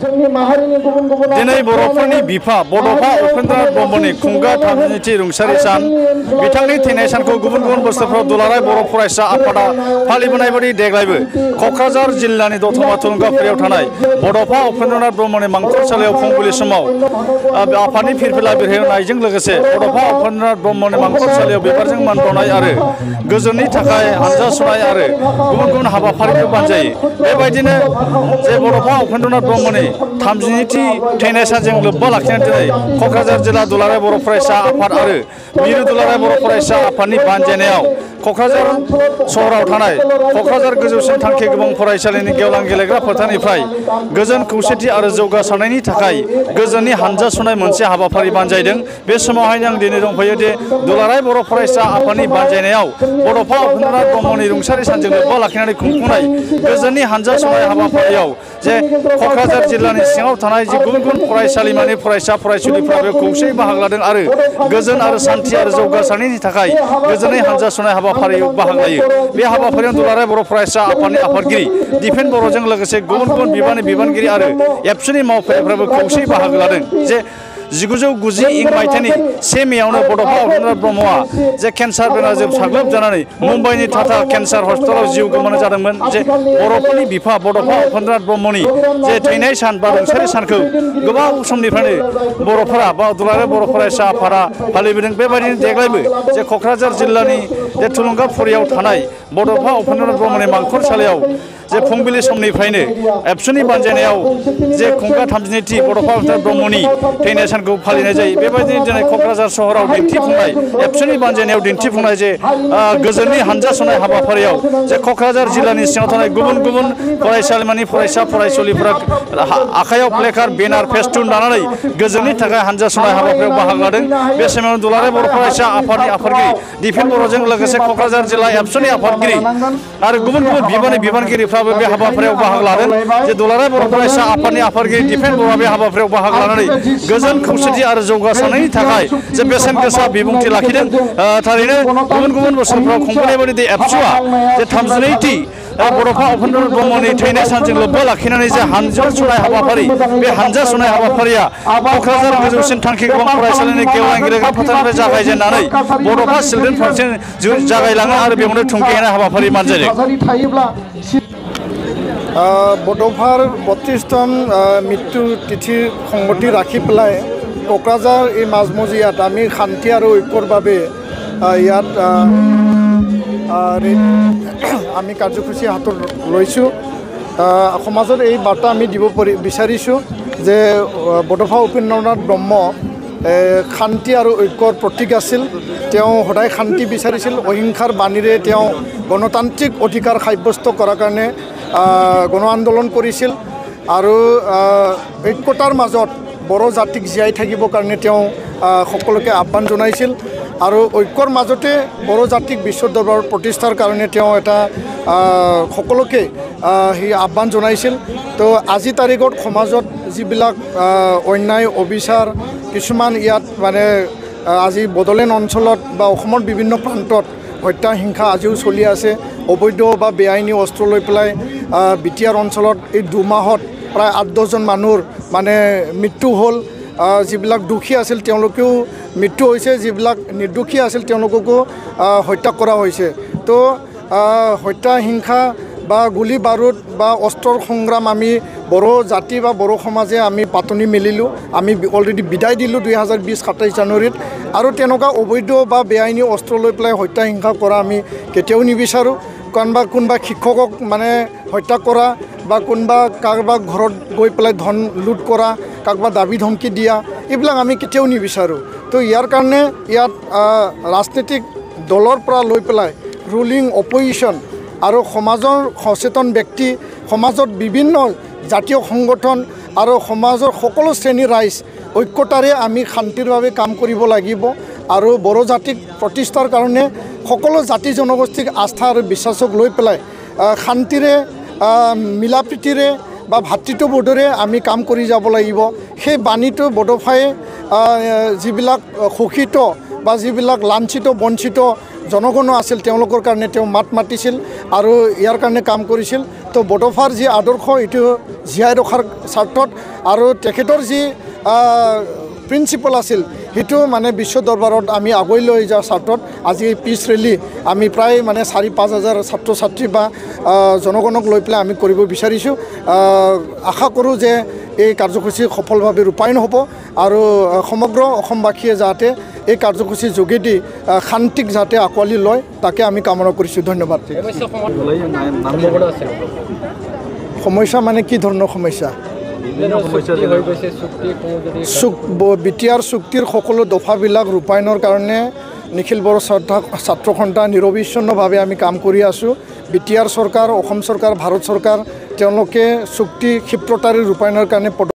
दिनै बर'फोरनि बिफा बड'फा उपेन्द्रनाथ ब्रह्मनि खुंगा 32थि रुंसारि सान बिथांनि थैनाय सानखौ गुबुन गुबुन बोसोरफ्राव दुलाराय बर' फरायसा आफादा फालिबोनाय बायदि देग्लायबो क'क्राझार जिल्लानि दतमा थुलुंगाफुरियाव थानाय बड'फा उपेन्द्रनाथ ब्रह्मनि मांखरसालियाव फुंबिलि समाव आफादनि फिरफिला बिरहोनायजों लोगोसे बड'फा उपेन्द्रनाथ ब्रह्मनि मांखरसालियाव बिबारजों मान बावनाय आरो गोजोननि थाखाय हानजा सुनाय आरो गुबुन गुबुन हाबाफारिफोर बानजायो। बेबायदिनो जे बड'फा उपेन्द्रनाथ ब्रह्मनि 32थि थैनाय सानजों लोब्बा लाखिनानै दिनै क'क्राझार जिल्ला दुलाराय बर' फरायसा आफाद आरो मिरु दुलाराय बर' फरायसा आफादनि बानजायनायाव क'क्राझार सहराव थानाय क'क्राझार गोजौसिन थांखि गोबां फरायसालिनि गेवलां गेलेग्रा फोथारनिफ्राय गोजोन खौसेथि आरो जौगासारनायनि थाखाय गोजोननि हानजा सुनाय मोनसे हाबाफारि बानजायदों। बे समावहायनो आं दिनै दंफायो दि दुलाराय बर' फरायसा आफादनि बानजायनायाव बड'फा उपेन्द्रनाथ ब्रह्मनि रुंसारि सानजों लोब्बा लाखिनानै खुंफुंनाय गोजोननि हानजा सुनाय हाबाफारियाव जे क'क्राझार जिल्लानि सिङाव थानाय जि गुबुन गुबुन फरायसालिमानि फरायसा फरायसुलिफ्रा बे खौसेयै बाहागो लादों आरो गोजोन आरो सान्थि आरो जौगासारनायनि थाखाय गोजोनै हानजा सुनाय हाबाफारियाव बाहागो लायो। बे हाबाफारियाव दुलाराय बर' फरायसा आफादनि आफादगिरि दिपेन बर'जों लोगोसे गुबुन गुबुन बिबाननि बिबानगिरि आरो एबसुनि मावफारियाफ्राबो खौसेयै बाहागो लादों। जे 1990 मायथाइनि 1 मेयावनो बड'फा उपेन्द्रनाथ ब्रह्मआ जे केन्सार बेमारजों साग्लोबजानानै मुम्बाइनि टाटा केन्सार हस्पिटालाव जिउ गोमानो जादोंमोन। जे बर'फोरनि बिफा बड'फा उपेन्द्रनाथ ब्रह्मनि जे थैनाय सान बा रुंसारि सानखौ गोबाव समनिफ्रायनो बर'फोरा बा दुलाराय बर' फरायसा आफादा फालिबोदों। बेबायदिनो देग्लायबो जे क'क्राझार जिल्लानि जे थुलुंगाफुरियाव थानाय बड'फा उपेन्द्रनाथ ब्रह्मनि मांखरसालियाव जे फुंबिलि समनिफ्रायनो एबसुनि बानजायनायाव जे खुंगा 32थि बड'फा उपेन्द्रनाथ ब्रह्मनि थैनाय सानखौ फालिनाय जायो। बेबायदिनो दिनै क'क्राझार सहराव दिन्थिफुंनाय एबसुनि बानजायनायाव दिन्थिफुंनाय जे गोजोननि हानजा सुनाय हाबाफारियाव जे क'क्राझार जिल्लानि सिङाव थानाय गुबुन गुबुन फरायसालिमानि फरायसा फरायसुलिफोरा आखायाव प्लेकार्ड बेनार फेस्टुन लानानै गोजोननि थाखाय हानजा सुनाय हाबाफारियाव बाहागो लादों। बे समाव दुलाराय बर' फरायसा आफादनि आफादगिरि दिपेन बर'जों लोगोसे क'क्राझार जिल्ला एबसुनि आफादगिरि आरो गुबुन गुबुन बिबाननि बिबानगिरिफ्राबो बे हाबाफारियाव बाहागो लादों। जे दुलाराय बर' फरायसा आफादनि आफादगिरि दिपेन बर'आ बे हाबाफारियाव बाहागो लानानै गोजोन खौसेथि आरो जौगासारनायनि थाखाय जे बेसेन गोसा बिबुंथि लाखिदों। थारैनो गुबुन गुबुन बोसोरफ्राव खुंबोनाय बायदि एबसुआ जे 32थि बड'फा उपेन्द्रनाथ ब्रह्मनि थैनाय सानजों लोब्बा लाखिनानै जे हानजा सुनाय हाबाफारि बे हानजा सुनाय हाबाफारिया क'क्राझार गोजौसिन थांखि गोबां फरायसालिनि गेवलां गेलेग्रा फोथारनिफ्राय जागायजेननानै बड'फा चिल्ड्रेन पार्कसिम जागायलाङो आरो बेयावनो थुंगेनाय हाबाफारि बानजायदों। बड'फार 32তম মৃত্যু তিথি সংগতি ৰাখি পেলাই কোকৰাঝাৰ এই মাজমজিয়াত আমি শান্তি আৰু ঐক্যৰ বাবে ইয়াত আমি কাৰ্যসূচী হাতত লৈছোঁ। সমাজত এই বাৰ্তা আমি দিব বিচাৰিছোঁ যে বড'ফা উপেন্দ্ৰনাথ ব্ৰহ্ম শান্তি আৰু ঐক্যৰ প্ৰতীক আছিল। তেওঁ সদায় শান্তি বিচাৰিছিল। অহিংসাৰ বাণীৰে তেওঁ গণতান্ত্ৰিক অধিকাৰ সাব্যস্ত কৰাৰ কাৰণে গণ আন্দোলন কৰিছিল আৰু ঐক্যতাৰ মাজত বড়ো জাতিক জীয়াই থাকিবৰ কাৰণে তেওঁ সকলোকে আহ্বান জনাইছিল আৰু ঐক্যৰ মাজতে বড়ো জাতিক বিশ্ব দৰবাৰত প্ৰতিষ্ঠাৰ কাৰণে তেওঁ এটা সকলোকে সেই আহ্বান জনাইছিল। তো আজি তাৰিখত সমাজত যিবিলাক অন্যায় অবিচাৰ কিছুমান ইয়াত মানে আজি বড়োলেণ্ড অঞ্চলত বা অসমৰ বিভিন্ন প্ৰান্তত হত্যা হিংসা আজিও চলি আছে। অবৈধ বা বেআইনী অস্ত্ৰ লৈ পেলাই বিটিয়াৰ অঞ্চলত এই 2 মাহত প্ৰায় 8-10জন মানুহৰ মানে মৃত্যু হ'ল। যিবিলাক দোষী আছিল তেওঁলোকেও মৃত্যু হৈছে, যিবিলাক নিৰ্দোষী আছিল তেওঁলোককো হত্যা কৰা হৈছে। তো হত্যা হিংসা বা গুলি বাৰুদ বা অস্ত্ৰৰ সংগ্ৰাম আমি বড়ো জাতি বা বড়ো সমাজে আমি পাতনি মেলিলোঁ। আমি অলৰেডি বিদায় দিলোঁ 2020 27 জানুৱাৰীত। আৰু তেনেকুৱা অবৈধ বা বেআইনী অস্ত্ৰ লৈ পেলাই হত্যা হিংসা কৰা আমি কেতিয়াও নিবিচাৰোঁ। কোনোবা শিক্ষকক মানে হত্যা কৰা বা কোনোবা কাৰোবাক ঘৰত গৈ পেলাই ধন লুট কৰা, কাৰোবাক দাবী ধমকি দিয়া, এইবিলাক আমি কেতিয়াও নিবিচাৰোঁ। তো ইয়াৰ কাৰণে ইয়াত ৰাজনৈতিক দলৰ পৰা লৈ পেলাই ৰুলিং অপজিশ্যন আৰু সমাজৰ সচেতন ব্যক্তি, সমাজত বিভিন্ন জাতীয় সংগঠন আৰু সমাজৰ সকলো শ্ৰেণীৰ ৰাইজ ঐক্যতাৰে আমি শান্তিৰ বাবে কাম কৰিব লাগিব। আৰু বড়ো জাতিক প্ৰতিষ্ঠাৰ কাৰণে সকলো জাতি জনগোষ্ঠীক আস্থা আৰু বিশ্বাসক লৈ পেলাই শান্তিৰে মিলা প্ৰীতিৰে বা ভাতৃত্ববোধেৰে আমি কাম কৰি যাব লাগিব। সেই বাণীটো বড'ফাই যিবিলাক শোষিত বা যিবিলাক লাঞ্ছিত বঞ্চিত জনগণ আছিল তেওঁলোকৰ কাৰণে তেওঁ মাত মাতিছিল আৰু ইয়াৰ কাৰণে কাম কৰিছিল। তো বড়োফাৰ যি আদৰ্শ এইটো জীয়াই ৰখাৰ স্বাৰ্থত আৰু তেখেতৰ যি প্ৰিন্সিপাল আছিল সেইটো মানে বিশ্ব দৰবাৰত আমি আগুৱাই লৈ যোৱাৰ স্বাৰ্থত আজি পিচ ৰেলী আমি প্ৰায় মানে 4-5 হাজাৰ ছাত্ৰ ছাত্ৰী বা জনগণক লৈ পেলাই আমি কৰিব বিচাৰিছোঁ আশা কৰোঁ যে এই কাৰ্যসূচী সফলভাৱে ৰূপায়ণ হ'ব আৰু সমগ্ৰ অসমবাসীয়ে যাতে এই কাৰ্যসূচীৰ যোগেদি শান্তিক যাতে আঁকোৱালি লয় তাকে আমি কামনা কৰিছোঁ ধন্যবাদ সমস্যা মানে কি ধৰণৰ সমস্যা বিটিআৰ চুক্তিৰ সকলো দফাবিলাক ৰূপায়ণৰ কাৰণে নিখিল বড়ো ছাত্ৰ সন্থা নিৰবিচ্ছিন্নভাৱে আমি কাম কৰি আছোঁ বিটিআৰ চৰকাৰ অসম চৰকাৰ ভাৰত চৰকাৰ তেওঁলোকে চুক্তি ক্ষিপ্ৰতাৰে ৰূপায়ণৰ কাৰণে